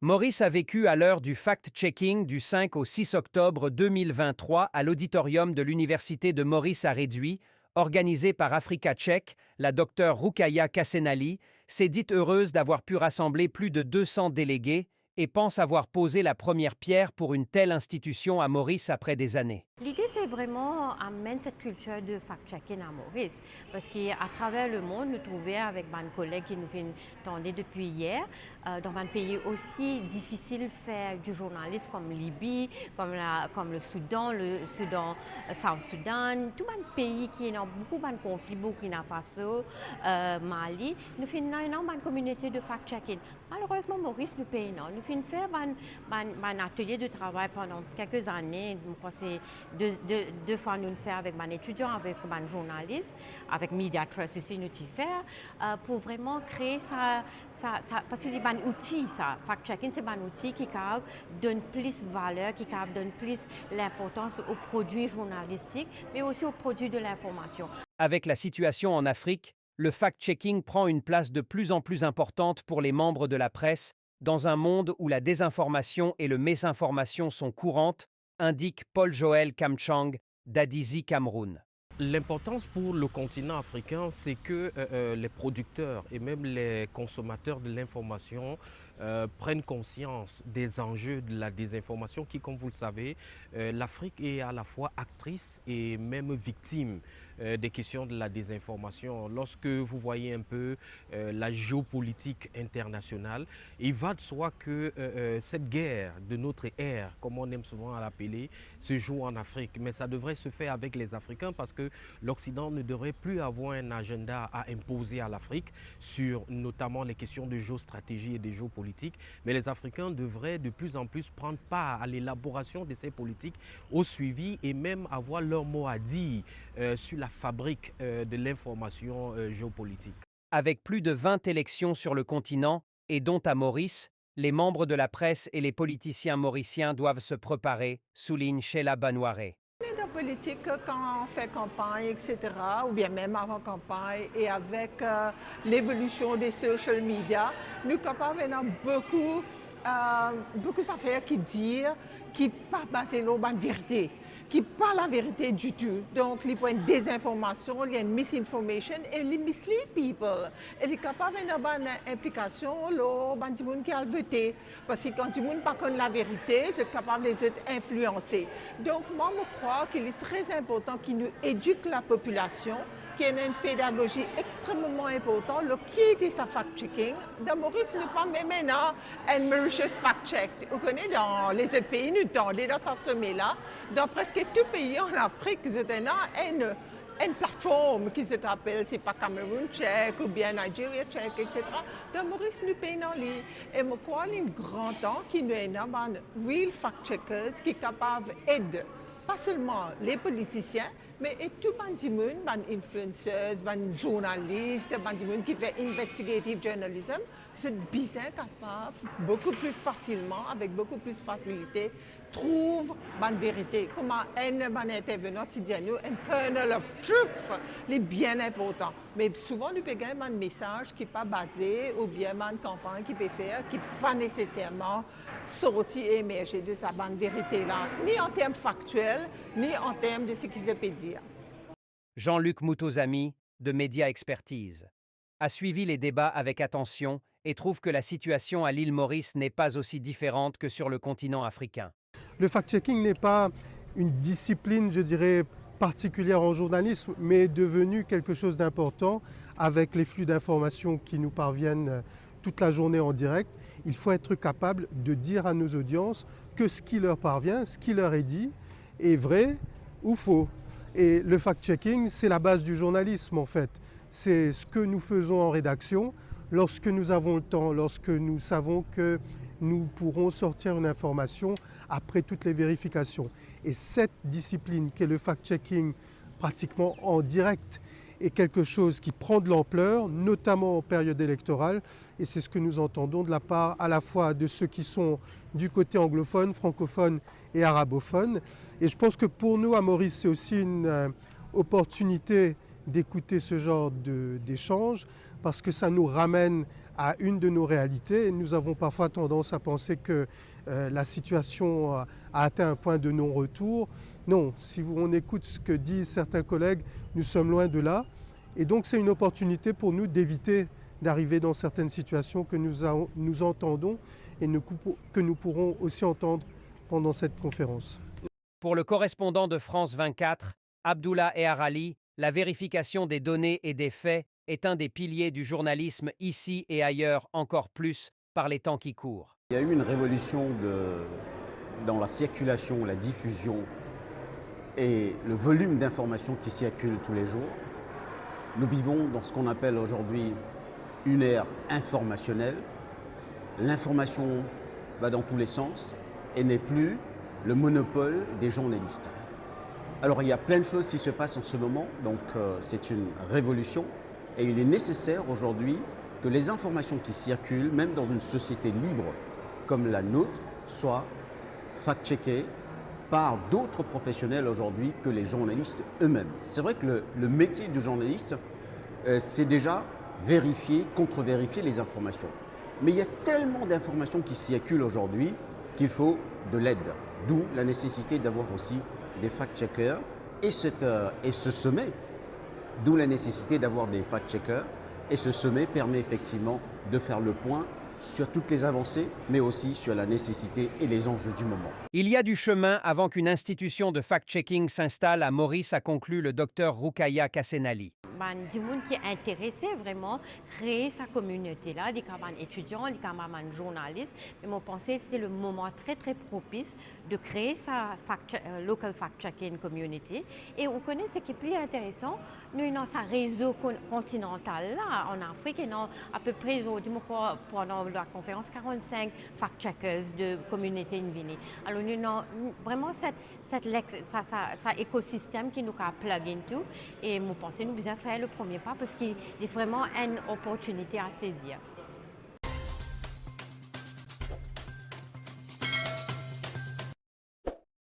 Maurice a vécu à l'heure du fact-checking du 5 au 6 octobre 2023 à l'auditorium de l'Université de Maurice à Réduit, organisé par Africa Check. La docteure Roukaya Kassenali s'est dite heureuse d'avoir pu rassembler plus de 200 délégués et pense avoir posé la première pierre pour une telle institution à Maurice après des années. L'idée, c'est vraiment amener cette culture de fact-checking à Maurice. Parce qu'à travers le monde, nous trouvons avec mes collègues qui nous viennent attendre depuis hier, dans un pays aussi difficile de faire du journalisme comme Libye, comme le Soudan, South Sudan, tout un pays qui a beaucoup de conflits, Burkina Faso, Mali, nous faisons une communauté de fact-checking. Malheureusement, Maurice, nous payons. Nous faisons faire un atelier de travail pendant quelques années. C'est deux fois nous le faisons avec mes étudiants, avec mes journalistes, avec Media Trust aussi nous y faire pour vraiment créer ça parce que c'est un outil, ça. Fact-checking, c'est un outil qui donne plus de valeur, qui donne plus l'importance aux produits journalistiques, mais aussi aux produits de l'information. Avec la situation en Afrique, le fact-checking prend une place de plus en plus importante pour les membres de la presse, dans un monde où la désinformation et le mésinformation sont courantes, indique Paul-Joël Kamchang d'Adizi, Cameroun. L'importance pour le continent africain, c'est que les producteurs et même les consommateurs de l'information prennent conscience des enjeux de la désinformation qui, comme vous le savez, l'Afrique est à la fois actrice et même victime des questions de la désinformation. Lorsque vous voyez un peu la géopolitique internationale, il va de soi que cette guerre de notre ère, comme on aime souvent l'appeler, se joue en Afrique. Mais ça devrait se faire avec les Africains parce que l'Occident ne devrait plus avoir un agenda à imposer à l'Afrique sur notamment les questions de géostratégie et de géopolitique. Mais les Africains devraient de plus en plus prendre part à l'élaboration de ces politiques, au suivi et même avoir leur mot à dire sur la fabrique de l'information géopolitique. Avec plus de 20 élections sur le continent, et dont à Maurice, les membres de la presse et les politiciens mauriciens doivent se préparer, souligne Sheila Banouaré. La politique, quand on fait campagne, etc., ou bien même avant campagne, et avec l'évolution des social media, nous capables d'avoir beaucoup d'affaires qui disent, qui ne sont pas basées sur la vérité, qui ne pas la vérité du tout. Donc, il y a une désinformation, il y a une misinformation, et il mislead people. Et il est capable d'avoir une implication dans les gens qui ont voté. Parce que quand les gens ne pas la vérité, c'est capable de les influencer. Donc, moi, je crois qu'il est très important qu'il nous éduque la population, qu'il y ait une pédagogie extrêmement importante, le qui était sa fact-checking. Dans Maurice, nous pas même maintenant un Mauritius fact-check. Vous connaissez, dans les autres pays, nous tendons dans ce sommet-là. Dans presque tous les pays en Afrique, c'est une plateforme qui s'appelle, c'est pas Cameroun Check ou bien Nigeria Check, etc. Dans Maurice, nous payons les. Et je crois qu'il y a un grand temps qu'il y a un real fact-checkers qui sont capables d'aider. Pas seulement les politiciens, mais tout le monde, les influenceurs, les journalistes, les gens qui font investigative journalism, sont bien capables, beaucoup plus facilement, avec beaucoup plus de facilité, trouver la vérité. Comment un intervenant qui dit un kernel of truth, c'est bien important. Mais souvent, nous avons un message qui n'est pas basé, ou bien une campagne qui peut faire, qui n'est pas nécessairement sorti et émerger de sa bonne vérité-là, ni en termes factuels, ni en termes de ce qu'ils peuvent dire. Jean-Luc Moutozami, de Média Expertise, a suivi les débats avec attention et trouve que la situation à l'île Maurice n'est pas aussi différente que sur le continent africain. Le fact-checking n'est pas une discipline, je dirais, particulière en journalisme, mais est devenu quelque chose d'important avec les flux d'informations qui nous parviennent toute la journée en direct. Il faut être capable de dire à nos audiences que ce qui leur parvient, ce qui leur est dit, est vrai ou faux. Et le fact-checking, c'est la base du journalisme en fait. C'est ce que nous faisons en rédaction lorsque nous avons le temps, lorsque nous savons que nous pourrons sortir une information après toutes les vérifications. Et cette discipline qu'est le fact-checking pratiquement en direct est quelque chose qui prend de l'ampleur, notamment en période électorale. Et c'est ce que nous entendons de la part à la fois de ceux qui sont du côté anglophone, francophone et arabophone. Et je pense que pour nous, à Maurice, c'est aussi une opportunité d'écouter ce genre d'échange parce que ça nous ramène à une de nos réalités. Nous avons parfois tendance à penser que la situation a atteint un point de non-retour. Non, si on écoute ce que disent certains collègues, nous sommes loin de là. Et donc c'est une opportunité pour nous d'éviter d'arriver dans certaines situations que nous entendons et que nous pourrons aussi entendre pendant cette conférence. Pour le correspondant de France 24, Abdullah Eharali, la vérification des données et des faits est un des piliers du journalisme ici et ailleurs, encore plus par les temps qui courent. Il y a eu une révolution dans la circulation, la diffusion et le volume d'informations qui circulent tous les jours. Nous vivons dans ce qu'on appelle aujourd'hui une ère informationnelle. L'information va dans tous les sens et n'est plus le monopole des journalistes. Alors il y a plein de choses qui se passent en ce moment, donc c'est une révolution et il est nécessaire aujourd'hui que les informations qui circulent, même dans une société libre comme la nôtre, soient fact-checkées par d'autres professionnels aujourd'hui que les journalistes eux-mêmes. C'est vrai que le métier du journaliste, c'est déjà vérifier, contre-vérifier les informations. Mais il y a tellement d'informations qui circulent aujourd'hui qu'il faut de l'aide. D'où la nécessité d'avoir aussi des fact-checkers et ce sommet. D'où la nécessité d'avoir des fact-checkers. Et ce sommet permet effectivement de faire le point sur toutes les avancées, mais aussi sur la nécessité et les enjeux du moment. Il y a du chemin avant qu'une institution de fact-checking s'installe à Maurice, a conclu le docteur Roukaya Kassenali. Du monde qui est intéressé vraiment créer sa communauté là, des camarades étudiants, des camarades journalistes. Mais mon pensée, c'est le moment très très propice de créer sa local fact-checking community. Et on connaît ce qui est plus intéressant, nous dans sa réseau continental là en Afrique, et non à peu près pendant la conférence 45 fact-checkers de communauté Invini. Alors nous avons vraiment cet écosystème qui nous a plug into, et mon pensée nous besoin faire le premier pas parce qu'il y a vraiment une opportunité à saisir.